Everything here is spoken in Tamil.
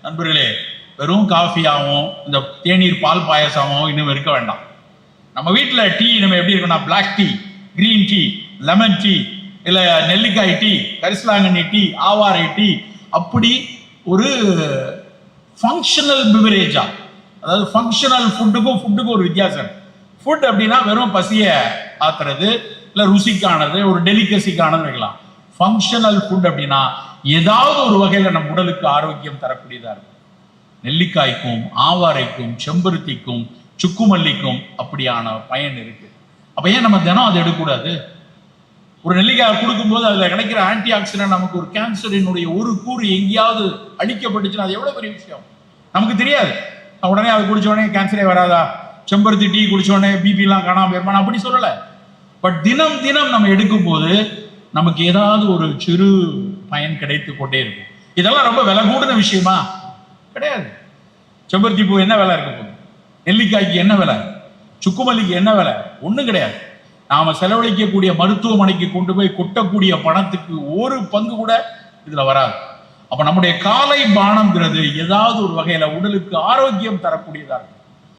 நண்பர்களே, வெறும் காஃபியாகவும் இந்த தேநீர் பால் பாயசமாகவும் இன்னும் இருக்க வேண்டாம். நம்ம வீட்டில் டீ நம்ம எப்படி இருக்குன்னா, black tea, green tea, lemon tea, இல்லை நெல்லிக்காய் டீ, கரிசலாங்கண்ணி டீ, ஆவாரை டீ, அப்படி ஒரு ஃபங்க்ஷனல் பிவரேஜா, அதாவது ஃபங்க்ஷனல் ஃபுட்டுக்கும் ஒரு வித்தியாசம். ஃபுட் அப்படின்னா வெறும் பசியை ஆத்துறது, இல்லை ருசிக்கானது, ஒரு டெலிகசிக்கானது வைக்கலாம். ஃபங்க்ஷனல் ஃபுட் அப்படின்னா ஏதாவது ஒரு வகையில் நம்ம உடலுக்கு ஆரோக்கியம் தரக்கூடியதாக இருக்கும். நெல்லிக்காய்க்கும், ஆவாரைக்கும், செம்பருத்திக்கும், சுக்குமல்லிக்கும் அப்படியான பயன் இருக்கு. அப்ப ஏன் நம்ம தினம் அதை எடுக்கக்கூடாது? ஒரு நெல்லிக்காய் கொடுக்கும்போது அதில் கிடைக்கிற ஆன்டி ஆக்சிடென்ட் நமக்கு ஒரு கேன்சரினுடைய ஒரு கூறு எங்கேயாவது அழிக்கப்பட்டுச்சுன்னா அது எவ்வளவு பெரிய விஷயம் நமக்கு தெரியாது. உடனே அதை குடிச்ச உடனே கேன்சரே வராதா, செம்பருத்தி டீ குடிச்ச உடனே பிபிலாம் காணாம போயிருமா, அப்படி சொல்லலை. பட் தினம் தினம் நம்ம எடுக்கும் போது நமக்கு ஏதாவது ஒரு சிறு பயன் கிடைத்து கொண்டே இருக்கும். இதெல்லாம் ரொம்ப விலை கூடின விஷயமா கிடையாது. செம்பருத்தி பூ என்ன விலை இருக்க போகுது? நெல்லிக்காய்க்கு என்ன விலை? சுக்குமல்லிக்கு என்ன விலை? ஒன்றும் கிடையாது. நாம செலவழிக்கக்கூடிய மருத்துவமனைக்கு கொண்டு போய் கொட்டக்கூடிய பணத்துக்கு ஒரு பங்கு கூட இதுல வராது. அப்ப நம்முடைய காலை பானம்ங்கிறது ஏதாவது ஒரு வகையில உடலுக்கு ஆரோக்கியம் தரக்கூடியதா இருக்கும்.